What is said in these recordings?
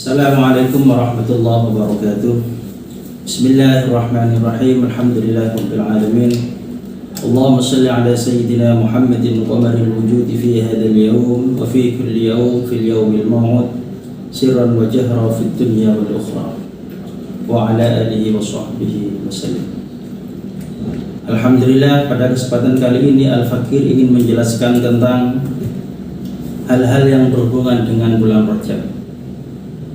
Assalamualaikum warahmatullahi wabarakatuh. Bismillahirrahmanirrahim. Alhamdulillahirabbil alamin. Allahumma shalli ala sayyidina Muhammadin qamaril wujudi fi hadzal yawm wa fi kulli yawm fil yawmil maw'ud sirran wa jahra fid dunya wal ukhra wa ala alihi wa sahbihi wasallam. Alhamdulillah, pada kesempatan kali ini Al-Fakir ingin menjelaskan tentang hal-hal yang berhubungan dengan bulan Rajab.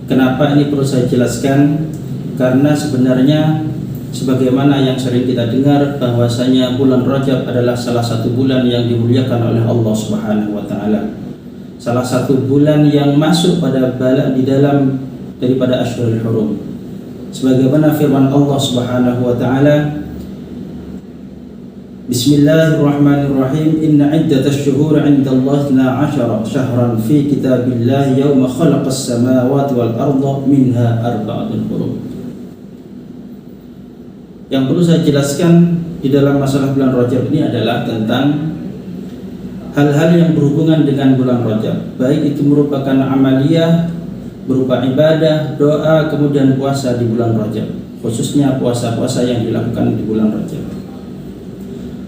Kenapa ini perlu saya jelaskan? Karena sebenarnya sebagaimana yang sering kita dengar bahwasanya bulan Rajab adalah salah satu bulan yang dimuliakan oleh Allah Subhanahu wa taala. Salah satu bulan yang masuk pada di dalam daripada Ashhurul Hurum. Sebagaimana firman Allah Subhanahu wa taala, Bismillahirrahmanirrahim. Inna iddatash syuhuri 'indallahi 12 syahran fi kitabillahi yauma khalaqas samawati wal arda minha arba'atun hurum. Yang perlu saya jelaskan di dalam masalah bulan Rajab ini adalah tentang hal-hal yang berhubungan dengan bulan Rajab, baik itu merupakan amaliyah berupa ibadah, doa, kemudian puasa di bulan Rajab, khususnya puasa-puasa yang dilakukan di bulan Rajab.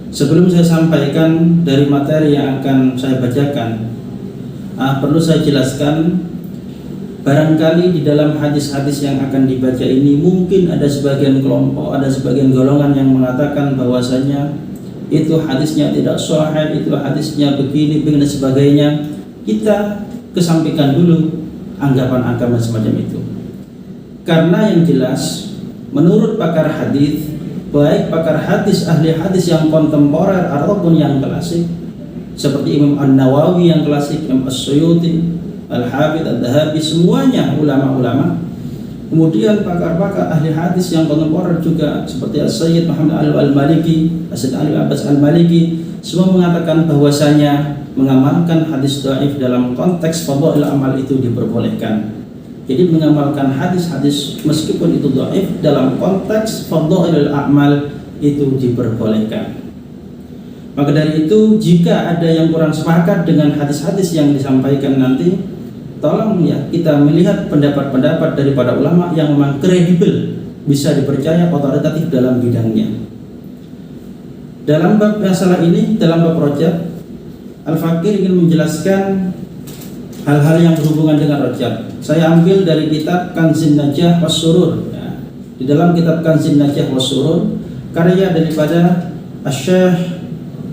Sebelum saya sampaikan dari materi yang akan saya bacakan, perlu saya jelaskan, barangkali di dalam hadis-hadis yang akan dibaca ini mungkin ada sebagian kelompok, ada sebagian golongan yang mengatakan bahwasanya itu hadisnya tidak sahih, itu hadisnya begini dan sebagainya. Kita kesampingkan dulu anggapan-anggapan semacam itu. Karena yang jelas menurut pakar hadis, baik pakar hadis, ahli hadis yang kontemporer ataupun yang klasik, seperti Imam An-Nawawi yang klasik, Imam As-Suyuti, Al-Hafidz Adz-Dzahabi, semuanya ulama-ulama. Kemudian pakar-pakar ahli hadis yang kontemporer juga seperti As-Sayyid Muhammad Al-Maliki, As-Sayyid Ali Abbas Al-Maliki, semua mengatakan bahwasanya mengamalkan hadis dhaif dalam konteks fadhail amal itu diperbolehkan. Jadi mengamalkan hadis-hadis meskipun itu dhaif dalam konteks fadhailul a'mal itu diperbolehkan. Maka dari itu, jika ada yang kurang sepakat dengan hadis-hadis yang disampaikan nanti, tolong ya kita melihat pendapat-pendapat daripada ulama yang memang kredibel, bisa dipercaya, otoritatif dalam bidangnya. Dalam bab masalah ini, dalam bab Rajab, Al-Fakir ingin menjelaskan hal-hal yang berhubungan dengan Rajab. Saya ambil dari kitab Kanzun Najah Was-Surur ya. Di dalam kitab Kanzun Najah Was-Surur, karya daripada Asy-Syaikh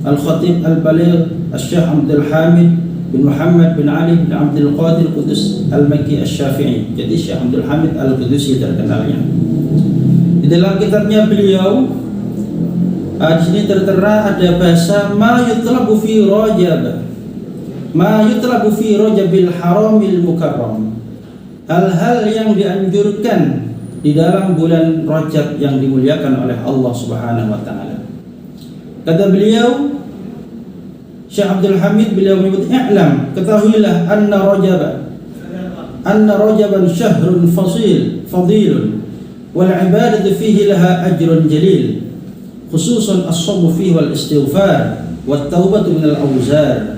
Al-Khatib Al-Baligh Asy-Syaikh Abdul Hamid bin Muhammad bin Ali bin Abdul Qadir Qudus Al-Makki Asy-Syafi'i. Jadi Syekh Abdul Hamid Al-Qudusi terkenalnya. Di dalam kitabnya beliau di sini tertera ada bahasa ma yutlabu fi Rajab, ma yutlabu fi Rajabil Haramil Mukarram. Hal-hal yang dianjurkan di dalam bulan Rajab yang dimuliakan oleh Allah Subhanahu wa taala. Kata beliau, Syekh Abdul Hamid, beliau menyebut, "I'lam, ketahuilah anna Rajaban syahrun fadilun wal ibadatu fihi laha ajrun jalil, khususan as-shawmu fihi wal istighfar wat taubatu minal awzar."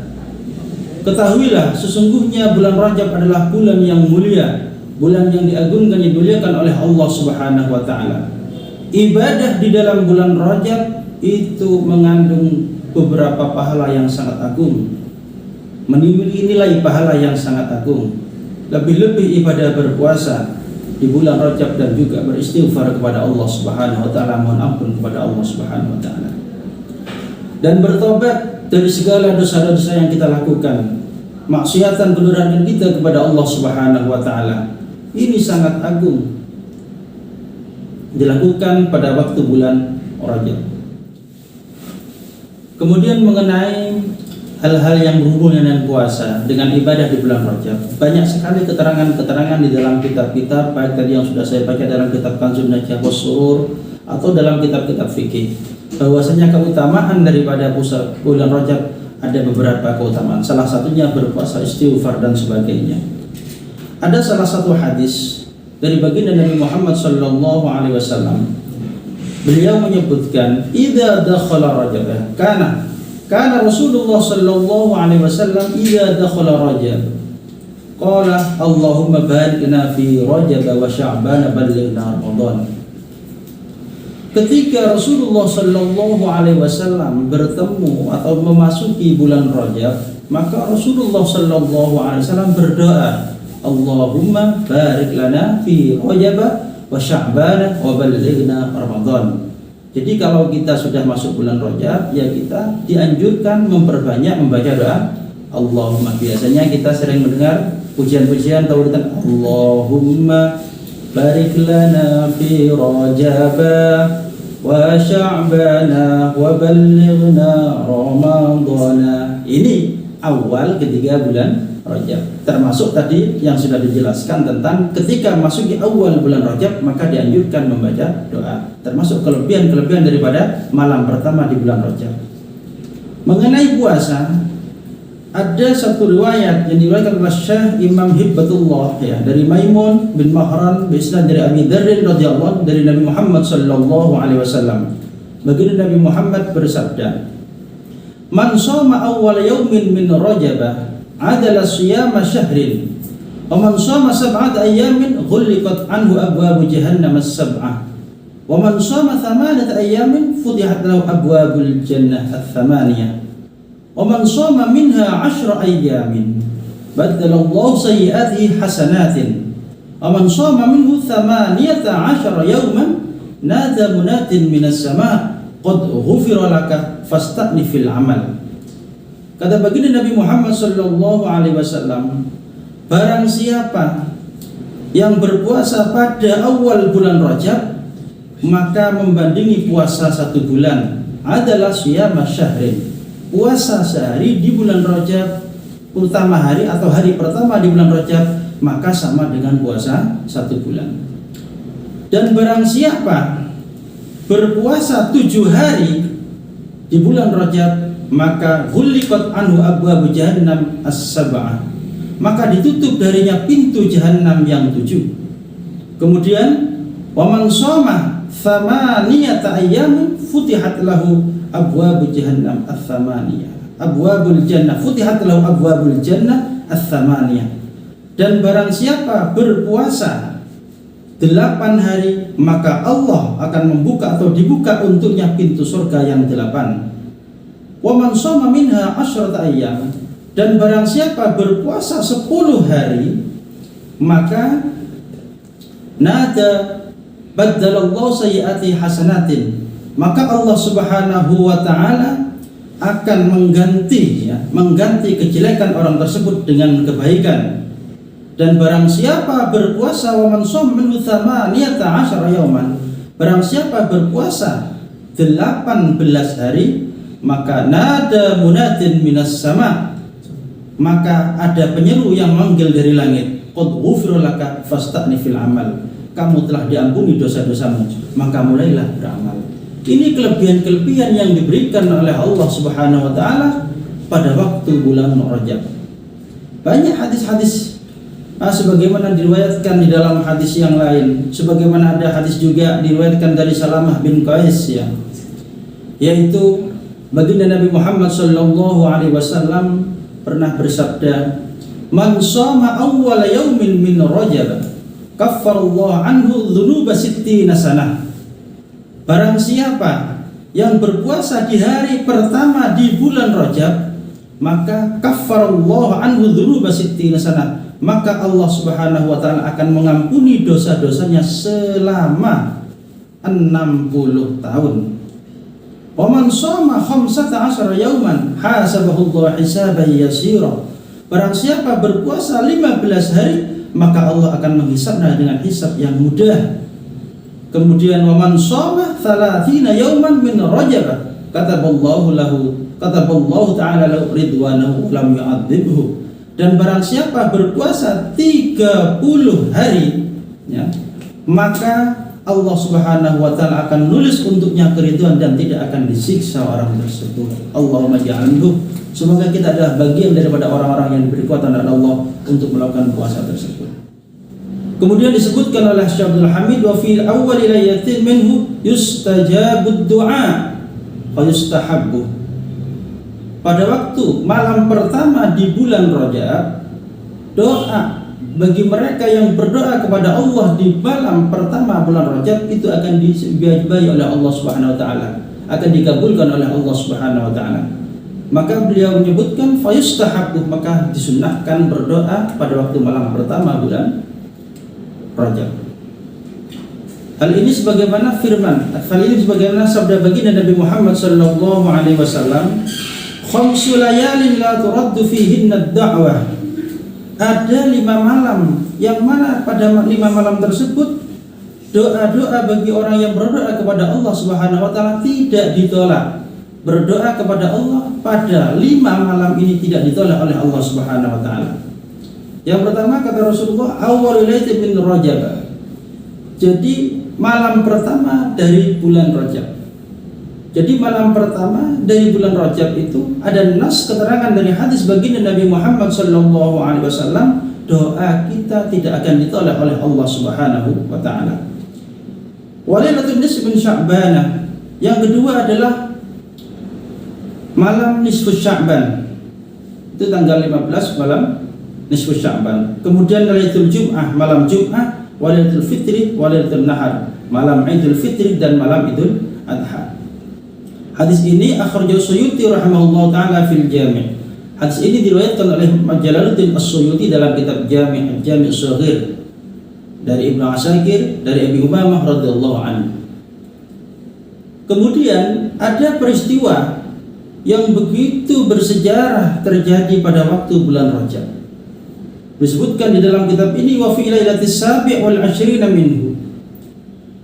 Ketahuilah, sesungguhnya bulan Rajab adalah bulan yang mulia, bulan yang diagungkan, dimuliakan oleh Allah Subhanahu wa taala. Ibadah di dalam bulan Rajab itu mengandung beberapa pahala yang sangat agung, memiliki nilai pahala yang sangat agung. Lebih-lebih ibadah berpuasa di bulan Rajab dan juga beristighfar kepada Allah Subhanahu wa taala, mohon ampun kepada Allah Subhanahu wa taala, dan bertobat dari segala dosa-dosa yang kita lakukan, maksiatan kedurhakaan kita kepada Allah Subhanahu wa taala. Ini sangat agung, dilakukan pada waktu bulan Rajab. Kemudian mengenai hal-hal yang berhubungan dengan puasa, dengan ibadah di bulan Rajab, banyak sekali keterangan-keterangan di dalam kitab-kitab, baik tadi yang sudah saya baca dalam kitab Kanzun Najah Was-Surur atau dalam kitab-kitab fikih, bahwasanya keutamaan daripada puasa bulan Rajab ada beberapa keutamaan. Salah satunya berpuasa, istighfar dan sebagainya. Ada salah satu hadis dari baginda Nabi Muhammad sallallahu alaihi wasallam. Beliau menyebutkan, "Idza dakhala Rajab, kana Rasulullah sallallahu alaihi wasallam idza dakhala Rajab qala Allahumma barik lana fi Rajab wa Sya'ban ballighna Ramadan. Ketika Rasulullah sallallahu alaihi wasallam bertemu atau memasuki bulan Rajab, maka Rasulullah sallallahu alaihi wasallam berdoa, Allahumma barik lana fi Rajab wa Sya'ban wa ballighna Ramadan. Jadi kalau kita sudah masuk bulan Rajab, ya kita dianjurkan memperbanyak membaca doa Allahumma. Biasanya kita sering mendengar pujian-pujian tauhidan, Allahumma barik lana fi Rajab wa Sya'bana wa ballighna Ramadana. Ini awal ketiga bulan Rajab. Termasuk tadi yang sudah dijelaskan tentang ketika masuk di awal bulan Rajab maka dianjurkan membaca doa. Termasuk kelebihan-kelebihan daripada malam pertama di bulan Rajab. Mengenai puasa, ada satu riwayat yang diriwayatkan oleh Syekh Imam Hibbatullah ya, dari Maimun bin Mahran bisnad dari Abi Dzar radhiyallahu dari Nabi Muhammad sallallahu alaihi wasallam. Baginda Nabi Muhammad bersabda, "Man shoma awwal yaumin min Rajab adala siyama syahrin, wa man shoma sab'ata ayamin ghulliqat anhu abwabu jahannam as-sab'ah, wa man shoma thamanata ayamin futihat lahu abwabul jannah ats-tsamaniyah. ومن صام منها 10 أيام بدل الله سيئاته حسنات ومن صام منه 18 يوما نادى مناد من السماء قد غفر لك فاستأنف العمل." Kata baginda Nabi Muhammad sallallahu alaihi wasallam, barang siapa yang berpuasa pada awal bulan Rajab maka membandingi puasa 1 bulan adalah siyama syahrin, puasa sehari di bulan Rajab, utama hari atau hari pertama di bulan Rajab, maka sama dengan puasa 1 bulan. Dan barang siapa berpuasa 7 hari di bulan Rajab, maka ghulliqat anhu abwabu jahannam as-sab'ah, maka ditutup darinya pintu jahanam yang 7. Kemudian wa man shoma thamaniyata ayyamin futihat lahu abwabul jahannam ats-tsamaniyah, abwabul jannah futihat lahu abwabul jannah ats-tsamaniyah. Dan barang siapa berpuasa 8 hari maka Allah akan membuka atau dibuka untuknya pintu surga yang 8. Wa man shoma minha 10 ayyam, dan barang siapa berpuasa 10 hari maka nada baddalallahu sayyiati hasanatin, maka Allah Subhanahu wa taala akan mengganti kejelekan orang tersebut dengan kebaikan. Dan barang siapa berpuasa wa man shoma minhu 18 yauman, barang siapa berpuasa 18 hari maka nada munadin minas sama, maka ada penyeru yang manggil dari langit, qad ghufira laka fasta'nifil amal, kamu telah diampuni dosa-dosamu maka mulailah beramal. Ini kelebihan-kelebihan yang diberikan oleh Allah Subhanahu wa taala pada waktu bulan Rajab. Banyak hadis-hadis sebagaimana diriwayatkan di dalam hadis yang lain, sebagaimana ada hadis juga diriwayatkan dari Salamah bin Qais ya, yaitu baginda Nabi Muhammad sallallahu alaihi wasallam pernah bersabda, "Man shoma awwal yaumin min Rajab kaffarallahu anhu dzunuba 60 sanah." Barang siapa yang berpuasa di hari pertama di bulan Rajab, maka kaffarallahu anhu dzunuba 60 sanah, maka Allah Subhanahu wa taala akan mengampuni dosa-dosanya selama 60 tahun. Wa man shoma 15 yauman hasabahullahu hisaban yasira. Barang siapa berpuasa 15 hari, maka Allah akan menghisabnya dengan hisab yang mudah. Kemudian wa man shoma 30 yauman min Rajab kataballahu ta'ala lahu ridwanahu lam yu'adzibhu. Dan barang siapa berpuasa 30 hari ya, maka Allah Subhanahu wa taala akan nulis untuknya keridhaan dan tidak akan disiksa orang tersebut. Allahumma ja'alhu, semoga kita adalah bagian daripada orang-orang yang diberi kekuatan oleh Allah untuk melakukan puasa tersebut. Kemudian disebutkan oleh Syekh Abdul Hamid, wa fil awwal layatin minhu yustajabud du'a wa yustahabbu. Pada waktu malam pertama di bulan Rajab doa bagi mereka yang berdoa kepada Allah di malam pertama bulan Rajab itu akan diijabahi oleh Allah Subhanahu wa taala, akan dikabulkan oleh Allah Subhanahu wa taala. Maka beliau menyebutkan fayustahabu, maka disunnahkan berdoa pada waktu malam pertama bulan Rajab. Hal ini sebagaimana sabda baginda Nabi Muhammad sallallahu alaihi wasallam, khamsu layalin la turaddu fihinna ad-da'wah. Ada 5 malam yang mana pada 5 malam tersebut doa-doa bagi orang yang berdoa kepada Allah Subhanahu wa taala tidak ditolak. Berdoa kepada Allah pada 5 malam ini tidak ditolak oleh Allah Subhanahu wa taala. Yang pertama kata Rasulullah, awwalul laili min Rajab. Jadi malam pertama dari bulan Rajab. Jadi malam pertama dari bulan Rajab itu ada nas keterangan dari hadis baginda Nabi Muhammad sallallahu alaihi wasallam, doa kita tidak akan ditolak oleh Allah Subhanahu wa taala. Walailatul nisfi min Sya'ban. Yang kedua adalah malam nisfu Sya'ban. Itu tanggal 15 malam nisfu Sya'ban. Kemudian Lailatul Jum'ah, malam Jum'ah, Walailatul Fitri, Walailatul Nahar, malam Idul Fitri dan malam Idul Adha. Hadis ini akhrajahu Suyuti rahimahullah taala fil Jami'. Hadis ini diriwayatkan oleh Jalaluddin As-Suyuti dalam kitab Jami' Shaghir dari Ibnu Asakir dari Abi Umamah radhiyallahu anhu. Kemudian ada peristiwa yang begitu bersejarah terjadi pada waktu bulan Rajab. Disebutkan di dalam kitab ini, wa fi lailatis sabi' wal 20 minhu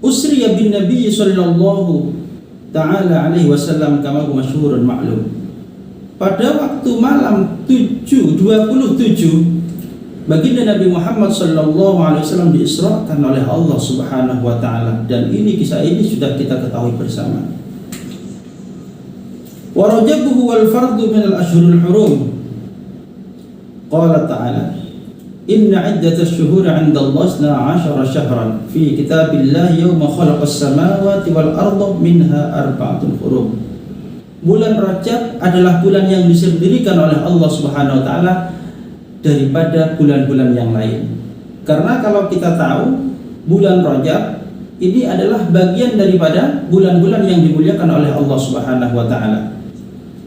usriya bin Nabi sallallahu ta'ala alaihi wasallam kama masyhurun ma'lum. Pada waktu malam 27 baginda Nabi Muhammad sallallahu alaihi wasallam diisrakan oleh Allah Subhanahu wa taala, dan ini kisah ini sudah kita ketahui bersama. Wa rajabuhu wal fardu min al-ashhuril hurum. Qala ta'ala, inna iddatash syuhuri 'inda Allah 12 syahran fi kitabillah yawma khalaqas samawati wal arda minha arba'atun hurum. Bulan Rajab adalah bulan yang disendirikan oleh Allah Subhanahu wa taala daripada bulan-bulan yang lain. Karena kalau kita tahu bulan Rajab ini adalah bagian daripada bulan-bulan yang dimuliakan oleh Allah Subhanahu wa taala.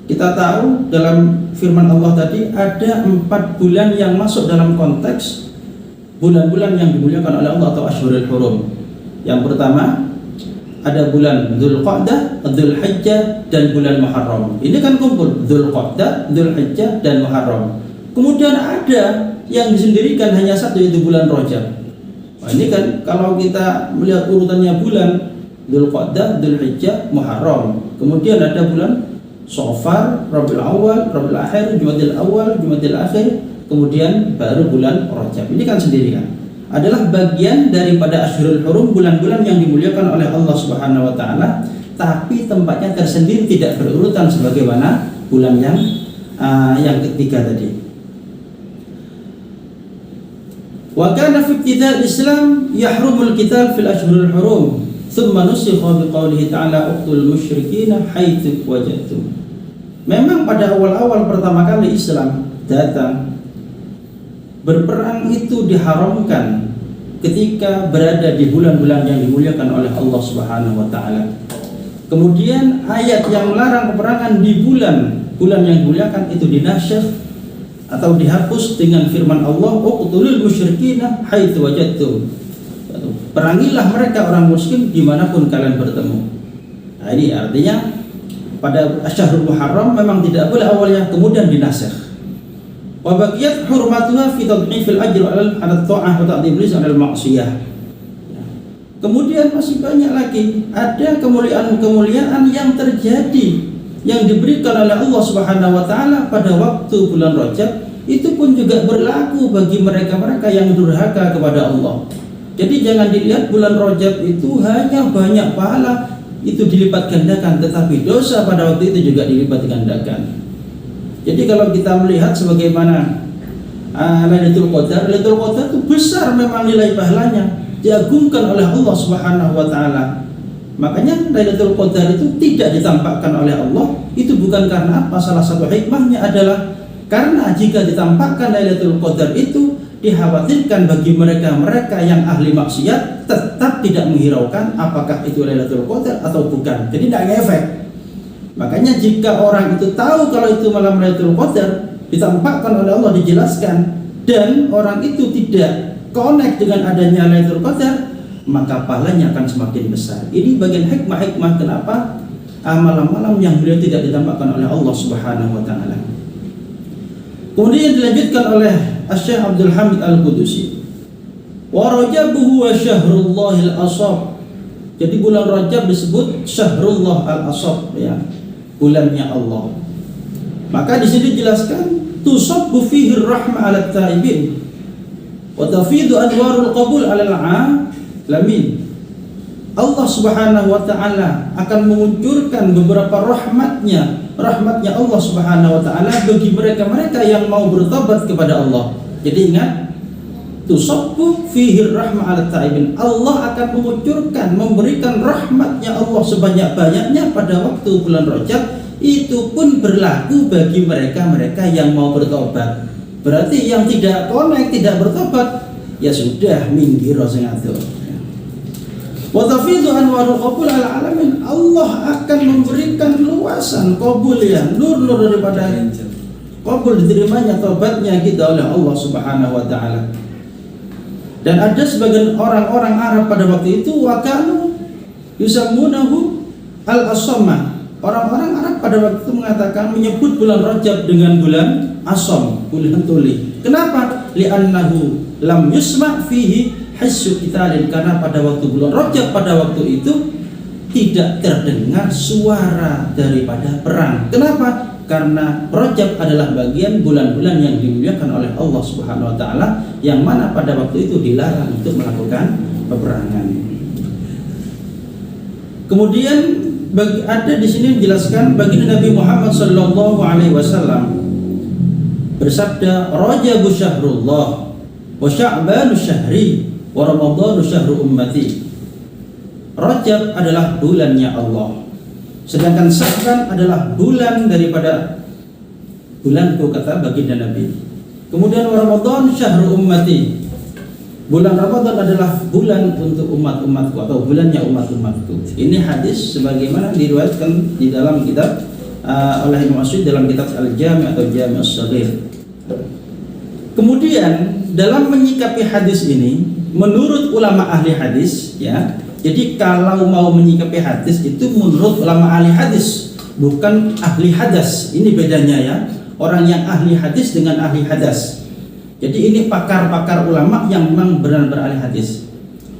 Kita tahu dalam firman Allah tadi ada 4 bulan yang masuk dalam konteks bulan-bulan yang dimuliakan oleh Allah atau Ashhurul Hurum. Yang pertama ada bulan Dzulqa'dah, Dzulhijjah dan bulan Muharram. Ini kan kumpul Dzulqa'dah, Dzulhijjah dan Muharram. Kemudian ada yang disendirikan hanya satu, yaitu bulan Rajab. Nah, ini kan kalau kita melihat urutannya bulan Dzulqa'dah, Dzulhijjah, Muharram. Kemudian ada bulan Safar, Rabiul Awal, Rabiul Akhir, Jumadil Awal, Jumadil Akhir, kemudian baru bulan Rajab. Ini kan sendiri kan adalah bagian daripada Ashhurul Hurum, bulan-bulan yang dimuliakan oleh Allah Subhanahu wa taala, tapi tempatnya tersendiri, tidak berurutan sebagaimana bulan yang ketiga tadi. Wa kana fi ibtida' Islam yahrumul qital fil Ashhuril Hurum. Thumma nusikha biqaulihi ta'ala uqtul musyrikina haitsu wajadtum. Memang pada awal-awal pertama kali Islam datang, berperang itu diharamkan ketika berada di bulan-bulan yang dimuliakan oleh Allah Subhanahu wa taala. Kemudian ayat yang melarang peperangan di bulan yang dimuliakan itu dinasyakh atau dihapus dengan firman Allah uqtulul musyrikina haitsu wajadtum. Perangilah mereka orang muslim dimanapun kalian bertemu. Nah, ini artinya pada Syahrul Muharram memang tidak boleh awalnya, kemudian dinasikh. Wa baqiyat hurmatuha fi tadhifil ajr 'ala ta'ah wa ta'dhim lis 'ala al-ma'siyah. Kemudian masih banyak lagi ada kemuliaan-kemuliaan yang terjadi yang diberikan oleh Allah Subhanahu wa taala pada waktu bulan Rajab. Itu pun juga berlaku bagi mereka-mereka yang durhaka kepada Allah. Jadi jangan dilihat bulan Rajab itu hanya banyak pahala, itu dilipat gandakan, tetapi dosa pada waktu itu juga dilipat gandakan. Jadi kalau kita melihat sebagaimana Lailatul Qadar itu besar memang nilai pahalanya, diagungkan oleh Allah Subhanahu wa taala. Makanya Lailatul Qadar itu tidak ditampakkan oleh Allah, itu bukan karena apa? Salah satu hikmahnya adalah karena jika ditampakkan Lailatul Qadar itu dikhawatirkan bagi mereka yang ahli maksiat tetap tidak menghiraukan apakah itu Lailatul Qadar atau bukan. Jadi tidak ngefek. Makanya jika orang itu tahu kalau itu malam Lailatul Qadar, ditampakkan oleh Allah, dijelaskan, dan orang itu tidak connect dengan adanya Lailatul Qadar, maka pahalanya akan semakin besar. Ini bagian hikmah kenapa malam-malam yang beliau tidak ditampakkan oleh Allah Subhanahu wa taala. Kemudian dilanjutkan oleh Syekh Abdul Hamid Al-Qudusi, wa Rajabuhu wa Syahrullahil Asab. Jadi bulan Rajab disebut Syahrullah Al-Asab, ya, bulannya Allah. Maka di sini dijelaskan tusabbu fihi rahmah 'ala taibin wa tafidu anwarul qabul 'ala al-'alamin. Allah Subhanahu wa taala akan menguncurkan beberapa rahmatnya Allah Subhanahu wa taala bagi mereka yang mau bertobat kepada Allah. Jadi ingat, tusabbu fihi rahmah 'ala taibin. Allah akan menguncurkan, memberikan rahmatnya Allah sebanyak-banyaknya pada waktu bulan Rajab. Itu pun berlaku bagi mereka yang mau bertobat. Berarti yang tidak connect, tidak bertobat, ya sudah, minggir rasengatur. Wa tafidu anwarul qabul 'ala alamin. Allah akan memberikan luasan qabul, ya, nur daripada qabul, diterimanya tobatnya kita oleh Allah Subhanahu wa taala. Dan ada sebagian orang-orang Arab pada waktu itu wa kanu yusammunahu al-asamah. Orang-orang Arab pada waktu itu mengatakan, menyebut bulan Rajab dengan bulan Asam, bulan tuli. Kenapa? Li'annahu lam yusma' fihi hissu qitalin. Karena pada waktu bulan Rajab pada waktu itu tidak terdengar suara daripada perang. Kenapa? Karena Rajab adalah bagian bulan-bulan yang dimuliakan oleh Allah Subhanahu wa taala, yang mana pada waktu itu dilarang untuk melakukan peperangan. Kemudian ada di sini dijelaskan baginda Nabi Muhammad sallallahu alaihi wasallam bersabda, Rajabu syahrullah wa Sya'banu syahri wa Ramadhanu syahru ummati. Rajab adalah bulannya Allah, sedangkan Sya'ban adalah bulan daripada bulanku, kata baginda Nabi. Kemudian wa Ramadhan syahru ummati. Bulan Ramadan adalah bulan untuk umat-umatku atau bulannya umat-umatku. Ini hadis sebagaimana diriwayatkan di dalam kitab oleh Imam Asy'ari dalam kitab Al-Jami' atau Jami' As-Shaghir. Kemudian dalam menyikapi hadis ini, menurut ulama ahli hadis, ya. Jadi kalau mau menyikapi hadis itu menurut ulama ahli hadis, bukan ahli hadas. Ini bedanya, ya. Orang yang ahli hadis dengan ahli hadas. Jadi ini pakar-pakar ulama yang memang benar-benar ahli hadis.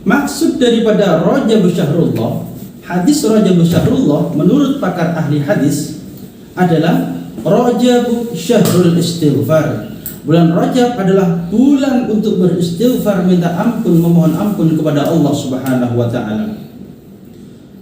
Maksud daripada Rajab Syahrullah, hadis Rajab Syahrullah menurut pakar ahli hadis adalah Rajab Syahrul Istighfar. Bulan Rajab adalah bulan untuk beristighfar, minta ampun, memohon ampun kepada Allah Subhanahu wa taala.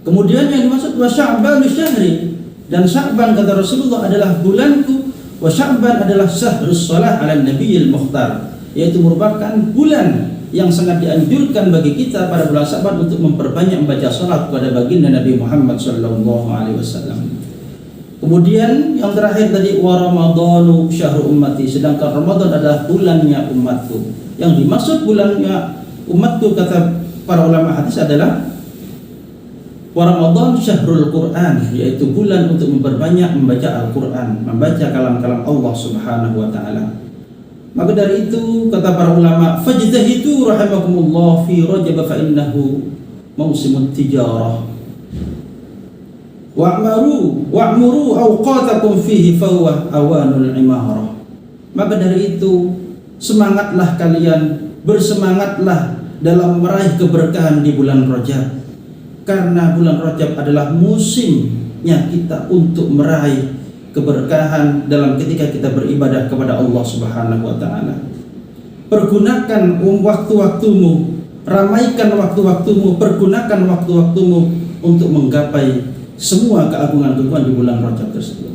Kemudian yang dimaksud wa Sya'banu syahri, dan Sya'ban kata Rasulullah adalah bulanku. Wa Sya'ban adalah syahrus shalah 'ala nabiyil mukhtar, yaitu merupakan bulan yang sangat dianjurkan bagi kita pada bulan Sya'ban untuk memperbanyak membaca salat kepada baginda Nabi Muhammad sallallahu alaihi wasallam. Kemudian yang terakhir tadi wa Ramadhanu syahru ummati, sedangkan Ramadan adalah bulannya umatku. Yang dimaksud bulannya umatku kata para ulama hadis adalah wa Ramadhan syahrul Quran, yaitu bulan untuk memperbanyak membaca Al-Quran, membaca kalam-kalam Allah Subhanahu wa taala. Maka dari itu kata para ulama, fajtahidu rahimakumullah fi Rajab fa innahu mausimut tijarah. Wa'muru awqatakum fihi fa huwa awanul imarah. Maka dari itu semangatlah kalian, bersemangatlah dalam meraih keberkahan di bulan Rajab. Karena bulan Rajab adalah musimnya kita untuk meraih keberkahan dalam ketika kita beribadah kepada Allah Subhanahu wa taala. Pergunakan waktu-waktumu, ramaikan waktu-waktumu, pergunakan waktu-waktumu untuk menggapai semua keagungan-keagungan di bulan Rajab tersebut.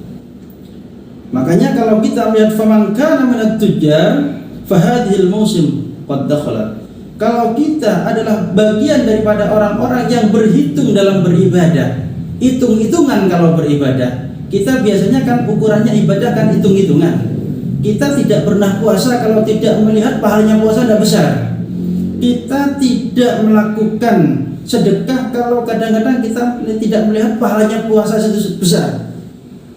Makanya kalau kita melihat faman kana minat tujjar fa hadhil musim qad dakhalat. Kalau kita adalah bagian daripada orang-orang yang berhitung dalam beribadah, hitung-hitungan kalau beribadah, kita biasanya kan ukurannya ibadah kan hitung-hitungan. Kita tidak pernah puasa kalau tidak melihat pahalanya puasa tidak besar. Kita tidak melakukan sedekah kalau kadang-kadang kita tidak melihat pahalanya puasa itu besar.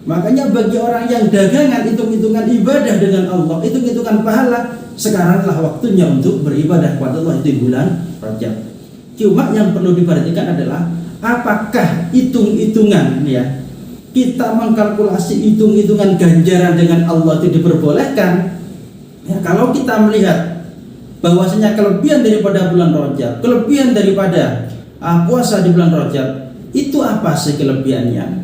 Makanya bagi orang yang dagangan hitung-hitungan ibadah dengan Allah, hitung-hitungan pahala, sekaranglah waktunya untuk beribadah kepada Allah di bulan Rajab. Cuma yang perlu diperhatikan adalah apakah hitung-hitungan ya, kita mengkalkulasi hitung-hitungan ganjaran dengan Allah itu diperbolehkan. Ya, kalau kita melihat bahwasanya kelebihan daripada bulan Rajab, kelebihan daripada puasa di bulan Rajab, itu apa sih kelebihannya?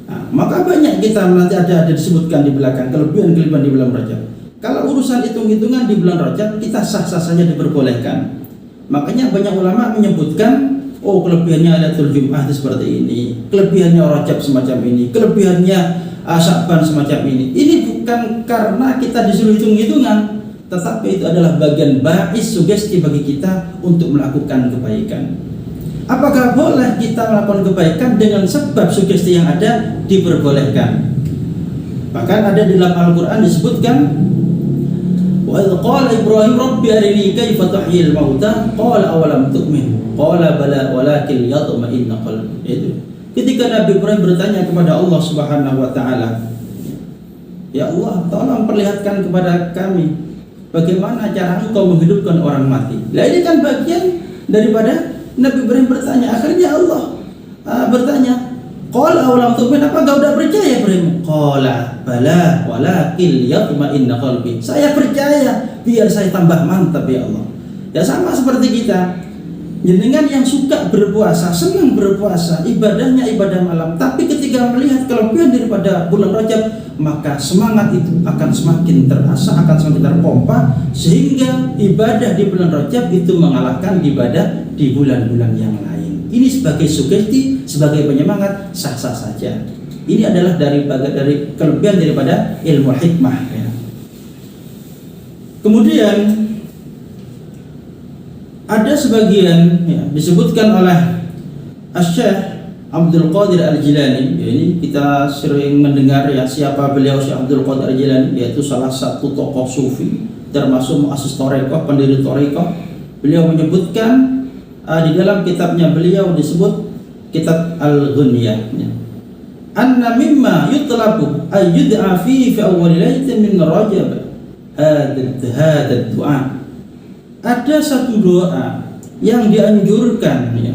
Nah, maka banyak kita nanti ada disebutkan di belakang kelebihan-kelebihan di bulan Rajab. Kalau urusan hitung-hitungan di bulan Rajab, kita sah-sah saja diperbolehkan. Makanya banyak ulama menyebutkan, oh kelebihannya Lailatul Jum'ah seperti ini, kelebihannya Rajab semacam ini, kelebihannya Sya'ban semacam ini. Ini bukan karena kita disuruh hitung-hitungan, tetapi itu adalah bagian ba'is, sugesti bagi kita untuk melakukan kebaikan. Apakah boleh kita melakukan kebaikan dengan sebab sugesti yang ada? Diperbolehkan. Bahkan ada di dalam Al-Quran disebutkan, wa idh qala Ibrahim rabbi arini kaifa tuhyil mauta qala awalam tu'min qala bala walakin yatma'inna qalbi. Itu ketika Nabi Ibrahim bertanya kepada Allah Subhanahu wa taala, ya Allah, tolong perlihatkan kepada kami bagaimana cara Engkau menghidupkan orang mati. Nah, ini kan bagian daripada Nabi Ibrahim bertanya. Akhirnya Allah bertanya, qala awalam tu'min, apa kau udah percaya Ibrahim? Qala bala walakin yatma'inna qalbi. Saya percaya biar saya tambah mantap ya Allah. Ya sama seperti kita. Jenengan yang suka berpuasa, senang berpuasa, ibadahnya ibadah malam, tapi ketika melihat kelebihan daripada bulan Rajab, maka semangat itu akan semakin terasa, akan semakin terpompa, sehingga ibadah di bulan Rajab itu mengalahkan ibadah di bulan-bulan yang lain. Ini sebagai sugesti, sebagai penyemangat, sah-sah saja. Ini adalah dari kelebihan daripada ilmu hikmah ya. Kemudian ada sebagian ya, disebutkan oleh Asy-Syaikh Abdul Qadir Al-Jilani ya, ini kita sering mendengar ya siapa beliau, Syekh Abdul Qadir Al-Jilani, yaitu salah satu tokoh sufi termasuk muassis thariqah, pendiri thariqah. Beliau menyebutkan di dalam kitabnya beliau disebut kitab Al-Ghunyah ya, anna mimma yutlabu ay yud'a fi awwal lailatin min Rajab hadha du'a. Ada satu doa yang dianjurkan ya,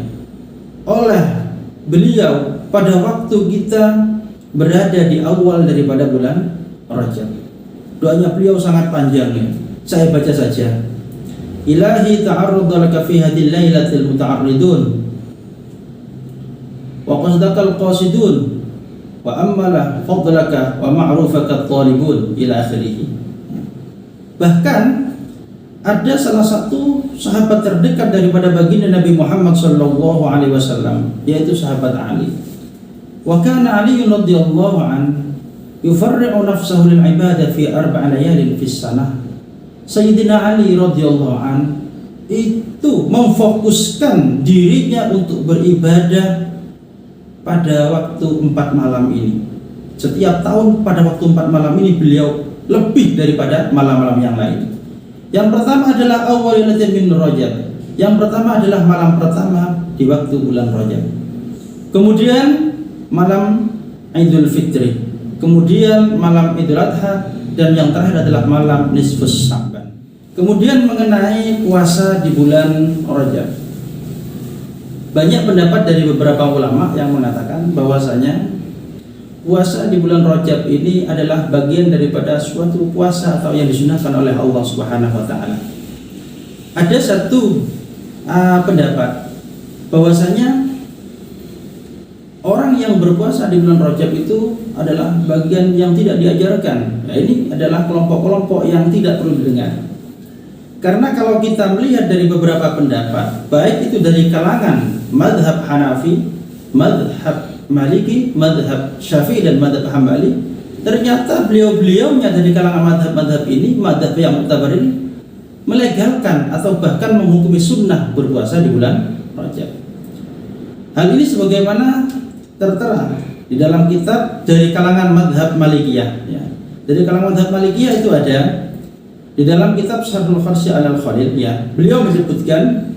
oleh beliau pada waktu kita berada di awal daripada bulan Rajab. Doanya beliau sangat panjang ya. Saya baca saja. Ilahi ta'arrada laka fi hadhihi lailatil muta'arridun wa qasdakal qasidun wa ammala fadlaka wa ma'rufaka talibun ila akhirih. Bahkan ada salah satu sahabat terdekat daripada baginda Nabi Muhammad sallallahu alaihi wasallam, yaitu sahabat Ali. Wa kana Ali radhiyallahu an yufarri'u nafsahu lil ibadah fi arba'a layalin fi sanah. Sayyidina Ali radhiyallahu an itu memfokuskan dirinya untuk beribadah pada waktu 4 malam ini. Setiap tahun pada waktu 4 malam ini beliau lebih daripada malam-malam yang lain. Yang pertama adalah awal lailatin min Rajab. Yang pertama adalah malam pertama di waktu bulan Rajab. Kemudian malam Idul Fitri. Kemudian malam Idul Adha, dan yang terakhir adalah malam nisfus Sya'ban. Kemudian mengenai puasa di bulan Rajab, banyak pendapat dari beberapa ulama yang mengatakan bahwasanya puasa di bulan Rajab ini adalah bagian daripada suatu puasa atau yang disunahkan oleh Allah Subhanahu wa taala. Ada satu pendapat bahwasanya orang yang berpuasa di bulan Rajab itu adalah bagian yang tidak diajarkan. Nah, ini adalah kelompok-kelompok yang tidak perlu didengar. Karena kalau kita melihat dari beberapa pendapat, baik itu dari kalangan mazhab Hanafi, mazhab Maliki, madhab Syafi'i dan madhab Hambali, ternyata beliau-beliaunya dari kalangan madhab-madhab ini, madhab yang muktabar ini, melegalkan atau bahkan menghukumi sunnah berpuasa di bulan Rajab. Hal ini sebagaimana tertera di dalam kitab dari kalangan madhab Malikiyah ya. Dari kalangan madhab Malikiyah itu ada di dalam kitab Syarhul Farsi al-Khalil, ya, beliau menyebutkan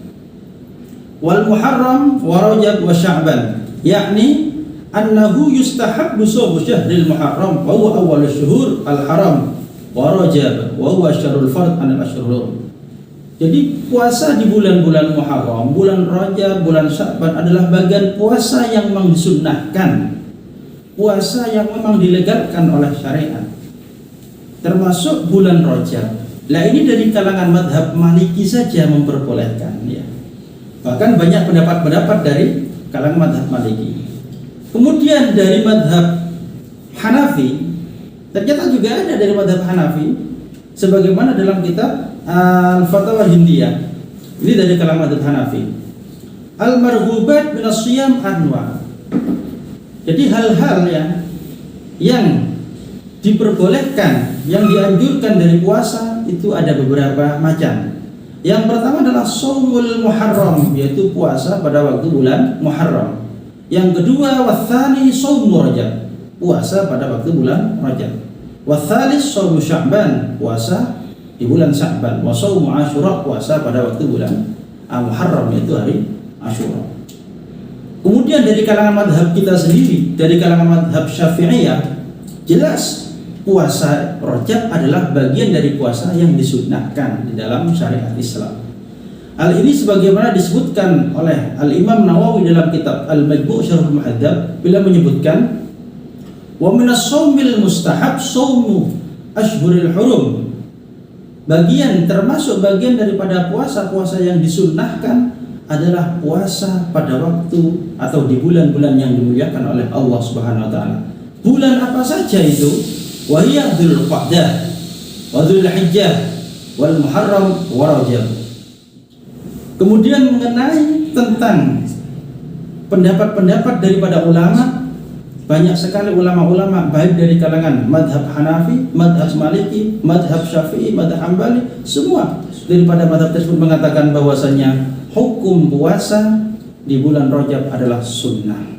wal Muharram wa Rajab wa Sya'ban, yakni annahu yustahabbu shawmu syahril Muharram wa huwa awwalul syuhur al-haram wa Rajab wa huwa syahrul fard anil ashhur. Jadi puasa di bulan-bulan Muharram, bulan Rajab, bulan Sya'ban adalah bagian puasa yang memang disunnahkan, puasa yang memang dilegalkan oleh syariat, termasuk bulan Rajab. Lah ini dari kalangan madhab Maliki saja memperbolehkan, ya. Bahkan banyak pendapat-pendapat dari kalangan madhab Maliki. Kemudian dari madhab Hanafi, ternyata juga ada dari madhab Hanafi, sebagaimana dalam kitab Al-Fatawa Hindiyah. Ini dari kalangan madhab Hanafi. Al-marghubat min as-siyam anwa. Jadi hal-hal yang diperbolehkan, yang dianjurkan dari puasa itu ada beberapa macam. Yang pertama adalah shaumul Muharram, yaitu puasa pada waktu bulan Muharram. Yang kedua watsani shaumur Rajab, puasa pada waktu bulan Rajab. Watsalis shaumu Sya'ban, puasa di bulan Sya'ban. Wa shaumu Asyura, puasa pada waktu bulan Muharram, yaitu hari Asyura. Kemudian dari kalangan madhab kita sendiri, dari kalangan madhab Syafi'iyah, jelas puasa Rajab adalah bagian dari puasa yang disunnahkan di dalam syariat Islam. Hal ini sebagaimana disebutkan oleh Al-Imam Nawawi dalam kitab Al-Majmu' Syarhul Muhadzab, bila menyebutkan wa minas shaumil mustahab shaumu ashhuril hurum. Bagian, termasuk bagian daripada puasa-puasa yang disunnahkan adalah puasa pada waktu atau di bulan-bulan yang dimuliakan oleh Allah Subhanahu wa taala. Bulan apa saja itu? Wa hiya Dzulqa'dah wa Dzulhijjah wal Muharram wa Rajab. Kemudian mengenai tentang pendapat-pendapat daripada ulama, banyak sekali ulama-ulama baik dari kalangan madhab Hanafi, madhab Maliki, madhab Syafi'i, madhab Hambali, semua daripada madhab tersebut mengatakan bahwasanya hukum puasa di bulan Rajab adalah sunnah.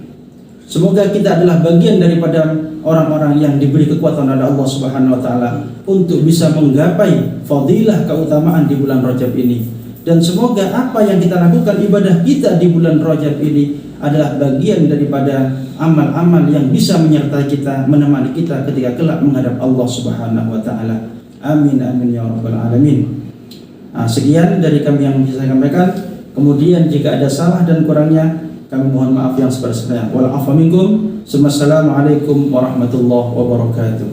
Semoga kita adalah bagian daripada orang-orang yang diberi kekuatan oleh Allah Subhanahu wa taala untuk bisa menggapai fadilah keutamaan di bulan Rajab ini. Dan semoga apa yang kita lakukan, ibadah kita di bulan Rajab ini adalah bagian daripada amal-amal yang bisa menyertai kita, menemani kita ketika kelak menghadap Allah Subhanahu wa taala. Amin amin ya rabbal alamin. Sekian dari kami yang bisa saya sampaikan. Kemudian jika ada salah dan kurangnya, kami mohon maaf yang sebesar-besarnya. Wal afwa minkum. Assalamualaikum warahmatullahi wabarakatuh.